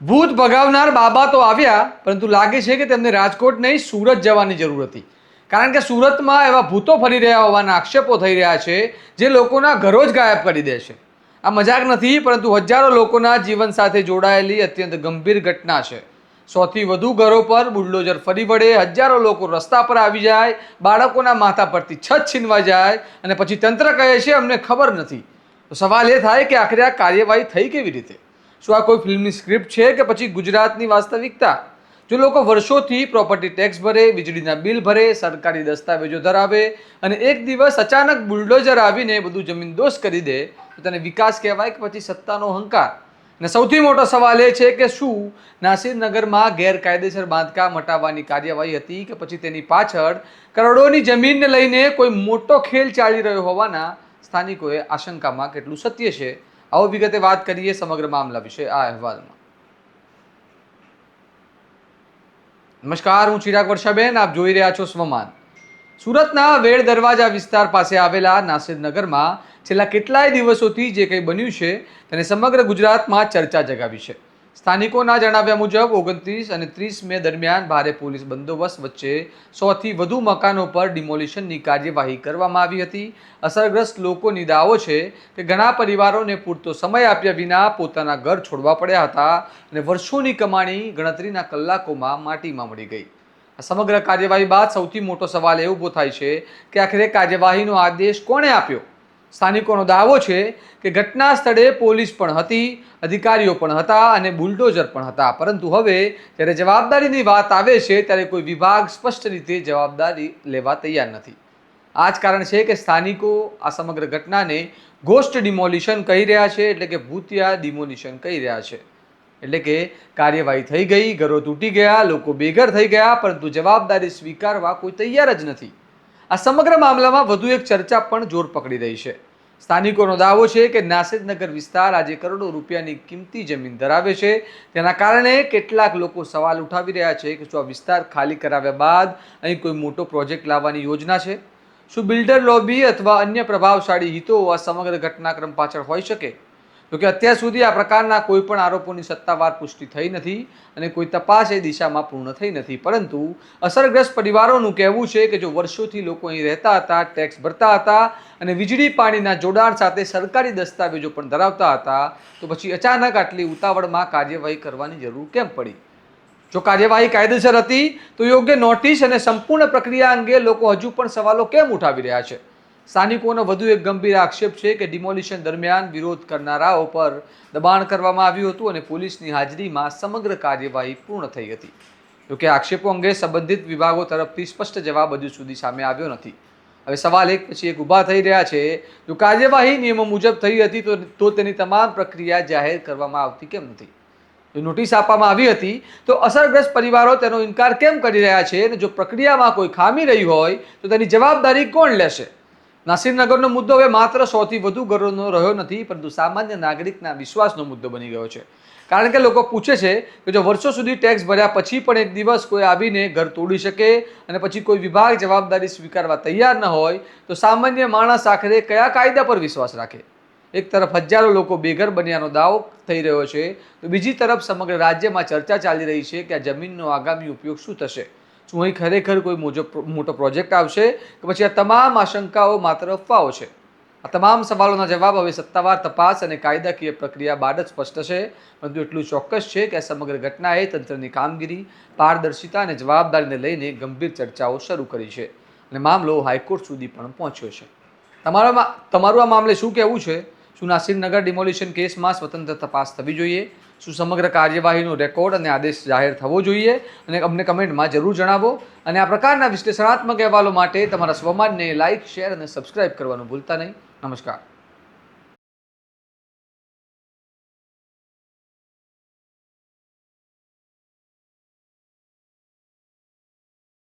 ભૂત ભગાવનાર બાબા તો આવ્યા, પરંતુ લાગે છે કે તેમને રાજકોટ નહીં સુરત જવાની જરૂર હતી. કારણ કે સુરતમાં એવા ભૂતો ફરી રહ્યા હોવાના આક્ષેપો થઈ રહ્યા છે જે લોકોના ઘરો જ ગાયબ કરી દે છે. આ મજાક નથી, પરંતુ હજારો લોકોના જીવન સાથે જોડાયેલી અત્યંત ગંભીર ઘટના છે. 100થી વધુ ઘરો પર બુલડોઝર ફરી વળે, હજારો લોકો રસ્તા પર આવી જાય, બાળકોના માથા પરથી છત છીનવા જાય અને પછી તંત્ર કહે છે અમને ખબર નથી. તો સવાલ એ થાય કે આખરે આ કાર્યવાહી થઈ કેવી રીતે? શું આ કોઈ ફિલ્મની સ્ક્રિપ્ટ છે કે પછી ગુજરાતની વાસ્તવિકતા? જો લોકો વર્ષોથી પ્રોપર્ટી ટેક્સ ભરે, વીજળીના બિલ ભરે, સરકારી દસ્તાવેજો ધરાવે અને એક દિવસ અચાનક બુલડોઝર આવીને બધું જમીનદોસ્ત કરી દે, તો તેને વિકાસ કહેવાય કે પછી સત્તાનો અહંકાર? અને સૌથી મોટો સવાલ એ છે કે શું નાસિરનગરમાં ગેરકાયદેસર બાંધકામ હટાવવાની કાર્યવાહી હતી કે પછી તેની પાછળ કરોડોની જમીનને લઈને કોઈ મોટો ખેલ ચાલી રહ્યો હોવાના સ્થાનિકોએ આશંકામાં કેટલું સત્ય છે? આવો વિગતે વાત કરીએ સમગ્ર મામલા વિશે આ અહેવાલમાં. નમસ્કાર, હું ચિરાગ વર્ષાબેન, આપ જોઈ રહ્યા છો સ્વમાન. સુરતના વેડ દરવાજા વિસ્તાર પાસે આવેલા નાસિરનગરમાં છેલ્લા કેટલાય દિવસોથી જે કંઈ બન્યું છે તેને સમગ્ર ગુજરાતમાં ચર્ચા જગાવી છે. સ્થાનિકોના જણાવ્યા મુજબ 29 અને 30 મે દરમિયાન ભારે પોલીસ બંદોબસ્ત વચ્ચે 100થી વધુ મકાનો પર ડિમોલિશનની કાર્યવાહી કરવામાં આવી હતી. અસરગ્રસ્ત લોકોની દાવો છે કે ઘણા પરિવારોને પૂરતો સમય આપ્યા વિના પોતાના ઘર છોડવા પડ્યા હતા અને વર્ષોની કમાણી ગણતરીના કલાકોમાં માટીમાં મળી ગઈ. આ સમગ્ર કાર્યવાહી બાદ સૌથી મોટો સવાલ એ ઊભો થાય છે કે આખરે કાર્યવાહીનો આદેશ કોણે આપ્યો? સ્થાનિકોનો દાવો છે કે ઘટના સ્થળે પોલીસ પણ હતી, અધિકારીઓ પણ હતા અને બુલડોઝર પણ હતા, પરંતુ હવે જ્યારે જવાબદારીની વાત આવે છે ત્યારે કોઈ વિભાગ સ્પષ્ટ રીતે જવાબદારી લેવા તૈયાર નથી. આ જ કારણ છે કે સ્થાનિકો આ સમગ્ર ઘટનાને ગોસ્ટ ડિમોલિશન કહી રહ્યા છે, એટલે કે ભૂતિયા ડિમોલિશન કહી રહ્યા છે. એટલે કે કાર્યવાહી થઈ ગઈ, ઘરો તૂટી ગયા, લોકો બેઘર થઈ ગયા, પરંતુ જવાબદારી સ્વીકારવા કોઈ તૈયાર જ નથી. આ સમગ્ર મામલામાં વધુ એક ચર્ચા પણ જોર પકડી રહી છે. સ્થાનિકોનો દાવો છે કે નાસિરનગર વિસ્તાર આજે કરોડો રૂપિયાની કિંમતી જમીન ધરાવે છે. તેના કારણે કેટલાક લોકો સવાલ ઉઠાવી રહ્યા છે કે શું આ વિસ્તાર ખાલી કરાવ્યા બાદ અહીં કોઈ મોટો પ્રોજેક્ટ લાવવાની યોજના છે? શું બિલ્ડર લોબી અથવા અન્ય પ્રભાવશાળી હિતો આ સમગ્ર ઘટનાક્રમ પાછળ હોઈ શકે? તો કે અત્યાર સુધી આ પ્રકારના કોઈ પણ આરોપોની સત્તાવાર પુષ્ટિ થઈ નથી અને કોઈ તપાસ એ દિશામાં પૂર્ણ થઈ નથી. પરંતુ અસરગ્રસ્ત પરિવારોનું કહેવું છે કે જો વર્ષોથી લોકો અહીં રહેતા હતા, ટેક્સ ભરતા હતા અને વીજળી પાણીના જોડાણ સાથે સરકારી દસ્તાવેજો પણ ધરાવતા હતા, તો પછી અચાનક આટલી ઉતાવળમાં કાર્યવાહી કરવાની જરૂર કેમ પડી? જો કાર્યવાહી કાયદેસર હતી તો યોગ્ય નોટિસ અને સંપૂર્ણ પ્રક્રિયા અંગે લોકો હજુ પણ સવાલો કેમ ઉઠાવી રહ્યા છે? સ્થાનિકોનો વધુ એક ગંભીર આક્ષેપ છે કે ડિમોલિશન દરમિયાન વિરોધ કરનારાઓ પર દબાણ કરવામાં આવ્યું હતું અને પોલીસની હાજરીમાં સમગ્ર કાર્યવાહી પૂર્ણ થઈ હતી. જોકે આક્ષેપો અંગે સંબંધિત વિભાગો તરફથી સ્પષ્ટ જવાબ હજુ સુધી સામે આવ્યો નથી. હવે સવાલ એક પછી એક ઊભા થઈ રહ્યા છે. જો કાર્યવાહી નિયમો મુજબ થઈ હતી તો તેની તમામ પ્રક્રિયા જાહેર કરવામાં આવતી કેમ નથી? જો નોટિસ આપવામાં આવી હતી તો અસરગ્રસ્ત પરિવારો તેનો ઇનકાર કેમ કરી રહ્યા છે? અને જો પ્રક્રિયામાં કોઈ ખામી રહી હોય તો તેની જવાબદારી કોણ લેશે? નાસિરનગરનો મુદ્દો હવે માત્ર 100થી વધુ ઘરોનો રહ્યો નથી, પરંતુ સામાન્ય નાગરિકના વિશ્વાસનો મુદ્દો બની ગયો છે. કારણ કે લોકો પૂછે છે કે જો વર્ષો સુધી ટેક્સ ભર્યા પછી પણ એક દિવસ કોઈ આવીને ઘર તોડી શકે અને પછી કોઈ વિભાગ જવાબદારી સ્વીકારવા તૈયાર ન હોય, તો સામાન્ય માણસ આખરે કયા કાયદા પર વિશ્વાસ રાખે? એક તરફ હજારો લોકો બેઘર બન્યાનો દાવો થઈ રહ્યો છે, તો બીજી તરફ સમગ્ર રાજ્યમાં ચર્ચા ચાલી રહી છે કે આ જમીનનો આગામી ઉપયોગ શું થશે? શું અહીં ખરેખર કોઈ મોટો પ્રોજેક્ટ આવશે કે પછી આ તમામ આશંકાઓ માત્ર અફવાઓ છે? આ તમામ સવાલોના જવાબ હવે સત્તાવાર તપાસ અને કાયદાકીય પ્રક્રિયા બાદ જ સ્પષ્ટ થશે. પરંતુ એટલું ચોક્કસ છે કે આ સમગ્ર ઘટનાએ તંત્રની કામગીરી, પારદર્શિતા અને જવાબદારીને લઈને ગંભીર ચર્ચાઓ શરૂ કરી છે અને મામલો હાઈકોર્ટ સુધી પણ પહોંચ્યો છે. તમારું આ મામલે શું કહેવું છે? શું નાસિરનગર ડિમોલિશન કેસમાં સ્વતંત્ર તપાસ થવી જોઈએ? શું સમગ્ર કાર્યવાહીનો રેકોર્ડ અને આદેશ જાહેર થવો જોઈએ? અને અમને કમેન્ટમાં જરૂર જણાવો. અને આ પ્રકારના વિશ્લેષણાત્મક અહેવાલો માટે તમારા સ્વમાનને લાઇક, શેર અને સબસ્ક્રાઇબ કરવાનું ભૂલતા નહીં. નમસ્કાર.